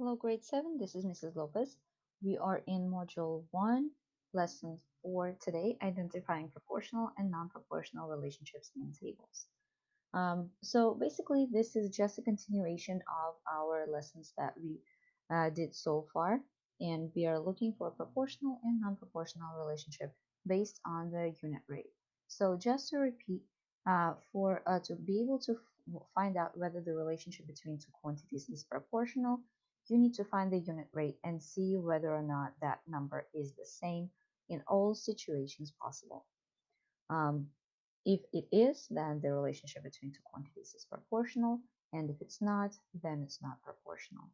Hello, grade 7. This is Mrs. Lopez. We are in module 1, lesson 4 today, identifying proportional and non-proportional relationships in tables. So basically, this is just a continuation of our lessons that we did so far, and we are looking for proportional and non-proportional relationship based on the unit rate. So just to repeat, for to be able to find out whether the relationship between two quantities is proportional, you need to find the unit rate and see whether or not that number is the same in all situations possible. Um, if it is, then the relationship between two quantities is proportional, and if it's not, then it's not proportional.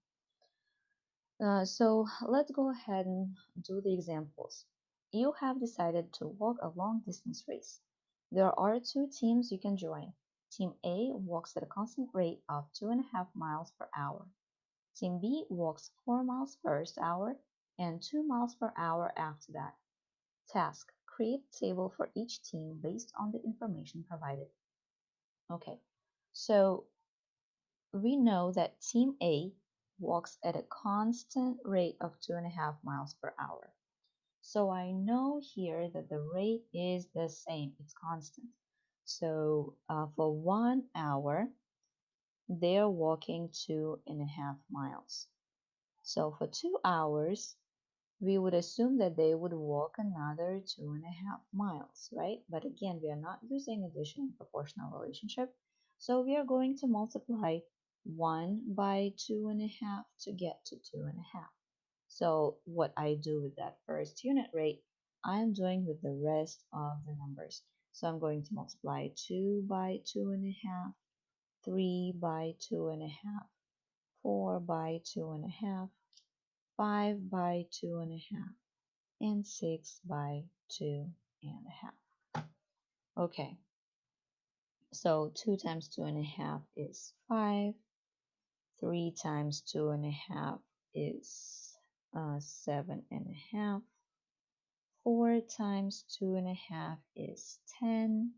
So let's go ahead and do the examples. You have decided to walk a long distance race. There are two teams you can join. Team A walks at a constant rate of 2.5 miles per hour. Team B walks 4 miles first hour and 2 miles per hour after that. Task: create a table for each team based on the information provided. Okay, so we know that Team A walks at a constant rate of 2.5 miles per hour. So I know here that the rate is the same, it's constant. So for 1 hour, they're walking 2.5 miles. So for 2 hours, we would assume that they would walk another 2.5 miles, right? But again, we are not using addition and proportional relationship. So we are going to multiply 1 by 2.5 to get to 2.5. So what I do with that first unit rate, I'm doing with the rest of the numbers. So I'm going to multiply 2 by 2.5, 3 by 2.5, 4 by 2.5, 5 by 2.5, and 6 by 2.5. Okay, so 2 times 2.5 is 5. 3 times 2.5 is 7.5. 4 times 2.5 is 10.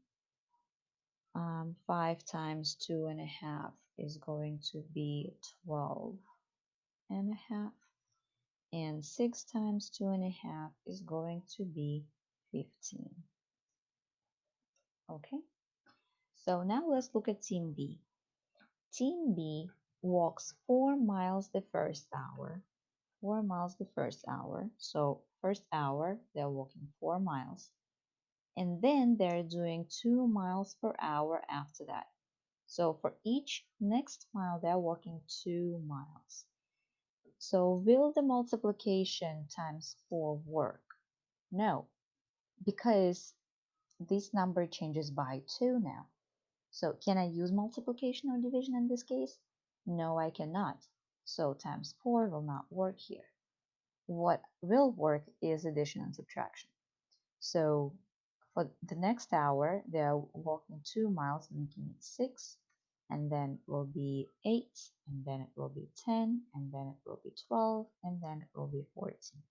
5 times 2.5 is going to be 12.5. And 6 times 2.5 is going to be 15. Okay, so now let's look at Team B. Team B walks 4 miles the first hour. 4 miles the first hour. So first hour, they're walking 4 miles. And then they're doing 2 miles per hour after that. So for each next mile, they're walking 2 miles. So will the multiplication times 4 work? No, because this number changes by 2 now. So can I use multiplication or division in this case? No, I cannot. So times 4 will not work here. What will work is addition and subtraction. So for the next hour, they're walking 2 miles, making it 6, and then it will be 8, and then it will be 10, and then it will be 12, and then it will be 14.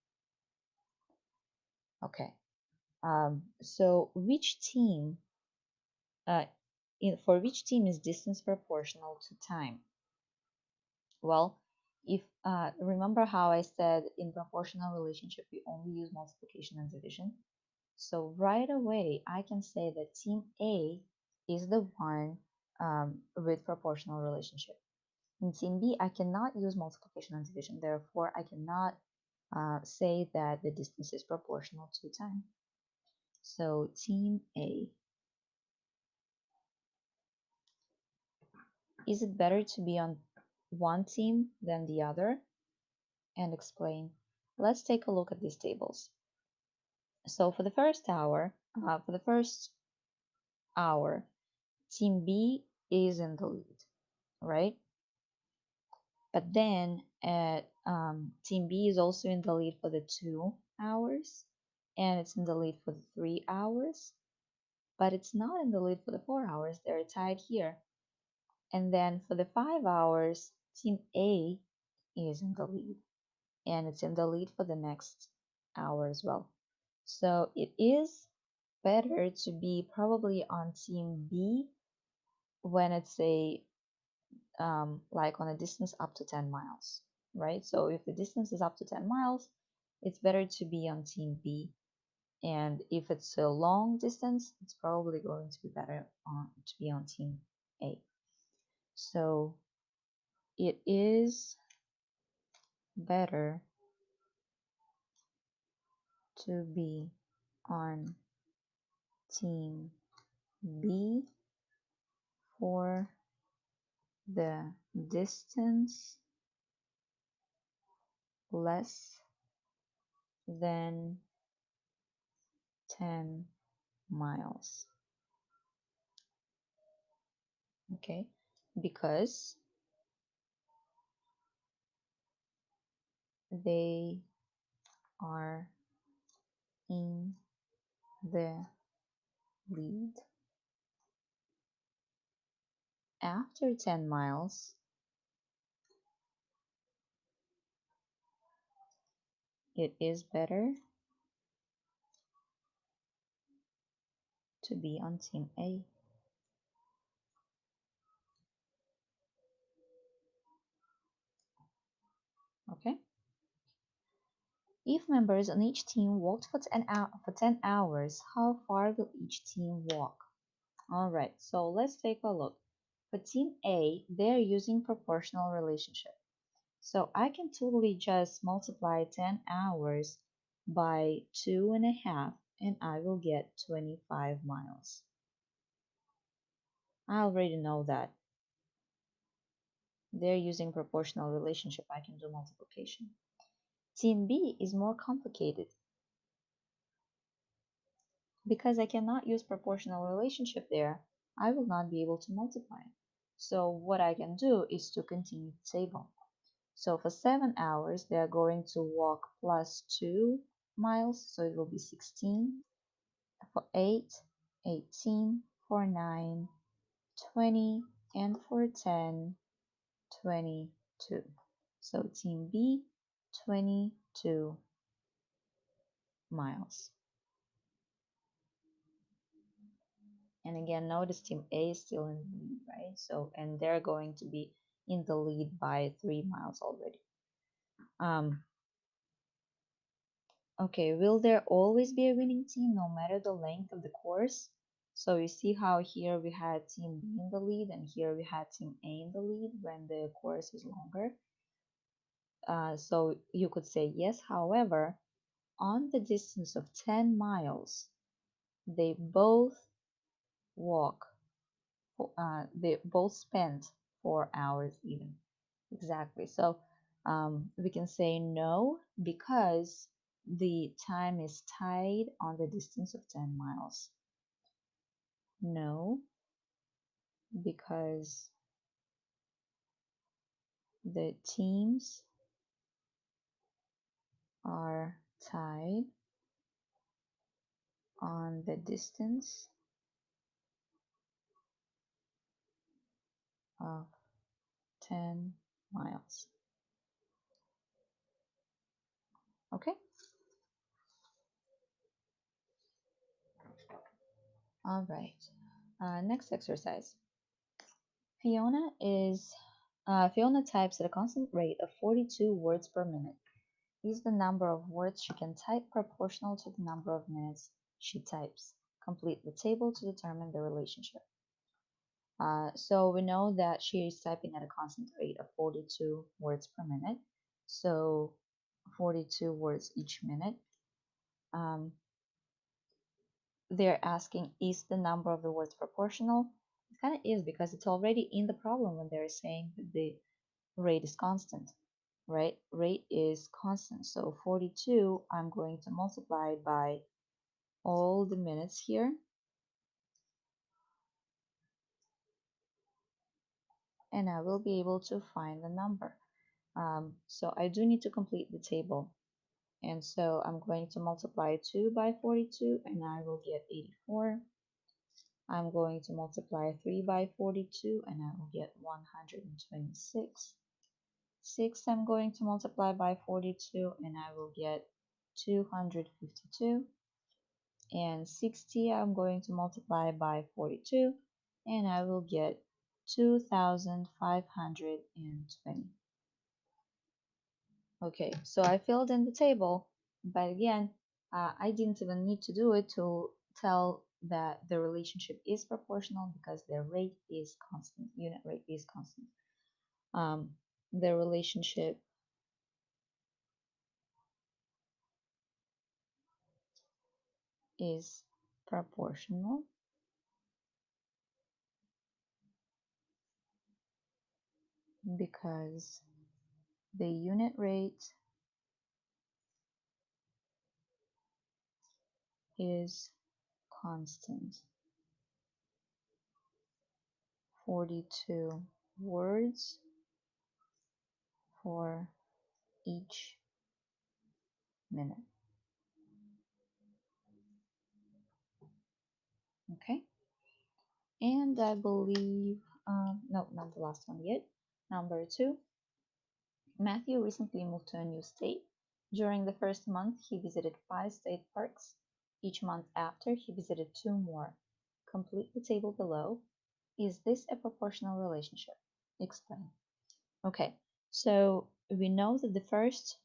Okay, so which team, for which team is distance proportional to time? Well, if remember how I said in proportional relationship we only use multiplication and division. So right away I can say that team A is the one with proportional relationship. In team B I cannot use multiplication and division, therefore I cannot say that the distance is proportional to time. So team A, is it better to be on one team than the other? And explain. Let's take a look at these tables. So for the first hour, team B is in the lead, right? But then team B is also in the lead for the 2 hours, and it's in the lead for the 3 hours, but it's not in the lead for the 4 hours. They're tied here. And then for the 5 hours, team A is in the lead, and it's in the lead for the next hour as well. So it is better to be probably on team B when it's a like on a distance up to 10 miles. right? So if the distance is up to 10 miles, it's better to be on team B. And if it's a long distance, it's probably going to be better to be on team A. So it is better to be on team B for the distance less than 10 miles. Okay, because they are in the lead. After 10 miles, it is better to be on team A. Okay. If members on each team walked for 10 hours, how far will each team walk? All right, so let's take a look. For team A, they're using proportional relationship. So I can totally just multiply 10 hours by 2.5 and I will get 25 miles. I already know that. They're using proportional relationship. I can do multiplication. Team B is more complicated because I cannot use proportional relationship there. I will not be able to multiply. So what I can do is to continue the table. So for 7 hours, they are going to walk plus 2 miles, so it will be 16. For 8, 18. For 9, 20. And for 10, 22. So team B, 22 miles. And again, notice team A is still in the lead, right? So, and they're going to be in the lead by 3 miles already. Okay, will there always be a winning team no matter the length of the course? So you see how here we had team B in the lead and here we had team A in the lead when the course is longer. So you could say yes, however, on the distance of 10 miles, they both walk, they both spend 4 hours even. Exactly. So we can say no because the time is tied on the distance of 10 miles. No, because the teams are tied on the distance of 10 miles. Okay? All right. Next exercise. Fiona types at a constant rate of 42 words per minute. Is the number of words she can type proportional to the number of minutes she types? Complete the table to determine the relationship. So we know that she is typing at a constant rate of 42 words per minute. So 42 words each minute. They're asking, is the number of the words proportional? It kind of is because it's already in the problem when they're saying that the rate is constant, right? Rate is constant. So 42, I'm going to multiply by all the minutes here. And I will be able to find the number. So I do need to complete the table. And so I'm going to multiply 2 by 42 and I will get 84. I'm going to multiply 3 by 42 and I will get 126. 6 I'm going to multiply by 42 and I will get 252. And 60 I'm going to multiply by 42 and I will get 2520. Okay, so I filled in the table, but again, I didn't even need to do it to tell that the relationship is proportional because the rate is constant, unit rate is constant. Um, the relationship is proportional because the unit rate is constant. 42 words for each minute. Okay, and I believe, no, not the last one yet. Number 2, Matthew recently moved to a new state. During the first month, he visited 5 state parks. Each month after, he visited 2 more. Complete the table below. Is this a proportional relationship? Explain. Okay, so we know that the first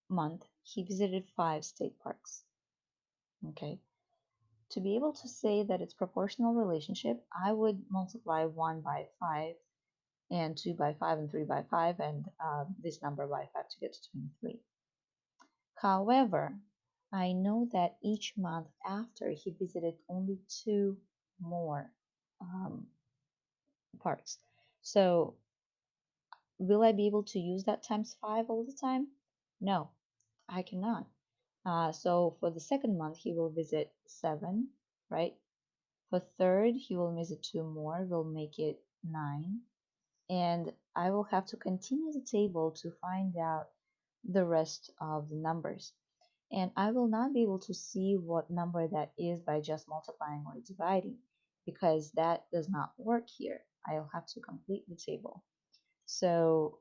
month he visited 5 state parks. Okay, to be able to say that it's proportional relationship, I would multiply 1 by 5 and 2 by 5 and 3 by 5 and this number by 5 to get to 23. However, I know that each month after he visited only 2 more um, parks. So will I be able to use that times 5 all the time? No, I cannot. So for the second month, he will visit 7, right? For third, he will visit 2 more, will make it 9. And I will have to continue the table to find out the rest of the numbers. And I will not be able to see what number that is by just multiplying or dividing because that does not work here. I'll have to complete the table. So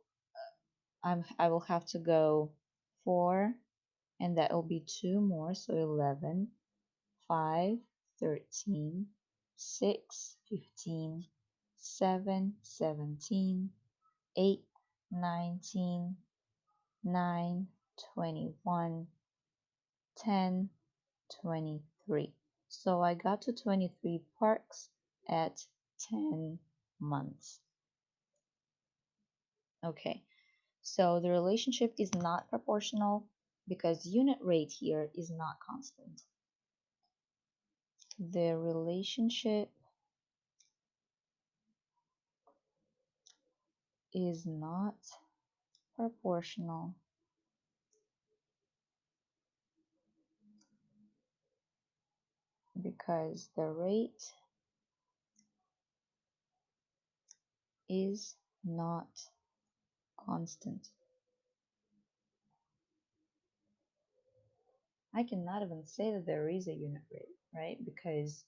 I will have to go 4 and that will be 2 more, so 11, 5, 13, 6, 15, 7, 17, 8, 19, 9, 21, 10, 23. So I got to 23 parks at 10 months. Okay, so the relationship is not proportional because unit rate here is not constant. The relationship is not proportional because the rate is not constant. I cannot even say that there is a unit rate, right? Because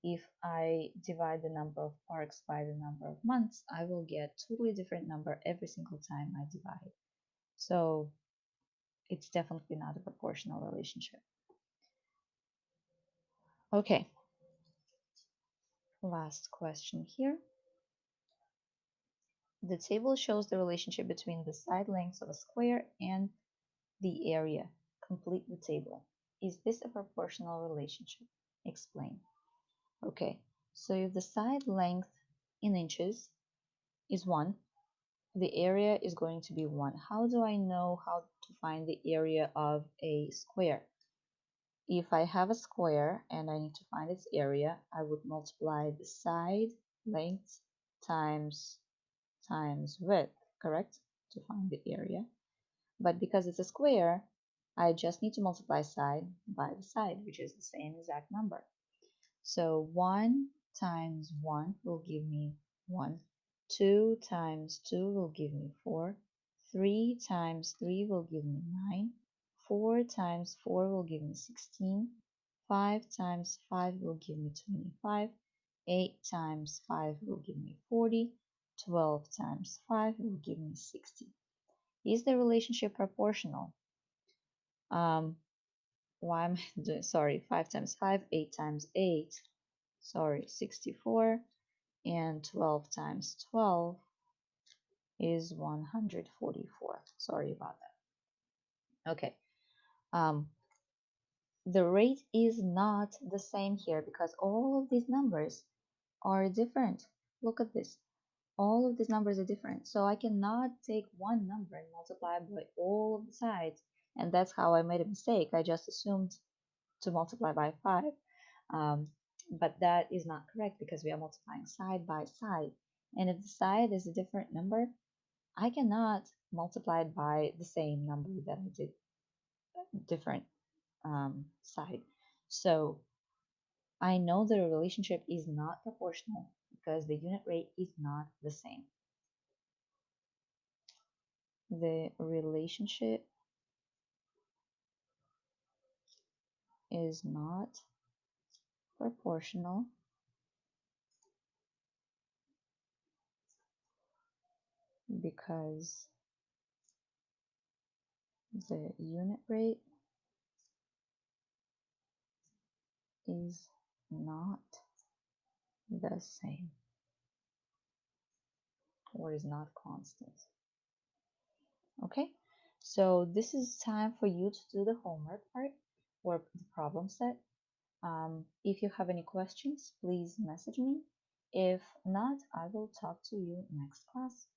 if I divide the number of parks by the number of months, I will get totally different number every single time I divide. So it's definitely not a proportional relationship. Okay, last question here. The table shows the relationship between the side lengths of a square and the area. Complete the table. Is this a proportional relationship? Explain. Okay, so if the side length in inches is 1, the area is going to be 1. How do I know how to find the area of a square? If I have a square and I need to find its area, I would multiply the side length times width, correct? To find the area. But because it's a square, I just need to multiply side by the side, which is the same exact number. So 1 times 1 will give me 1. 2 times 2 will give me 4. 3 times 3 will give me 9. 4 times 4 will give me 16. 5 times 5 will give me 25. 8 times 5 will give me 40. 12 times 5 will give me 60. Is the relationship proportional? Why am I doing, sorry, 5 times 5, 8 times 8, sorry, 64, and 12 times 12 is 144. Sorry about that. Okay. Um, the rate is not the same here because all of these numbers are different. Look at this. All of these numbers are different. So I cannot take one number and multiply by all of the sides. And that's how I made a mistake. I just assumed to multiply by 5. Um, but that is not correct because we are multiplying side by side. And if the side is a different number, I cannot multiply it by the same number that I did different side. So I know the relationship is not proportional because the unit rate is not the same. The relationship is not proportional because the unit rate is not the same or is not constant. Okay, so this is time for you to do the homework part or the problem set. If you have any questions, please message me. If not, I will talk to you next class.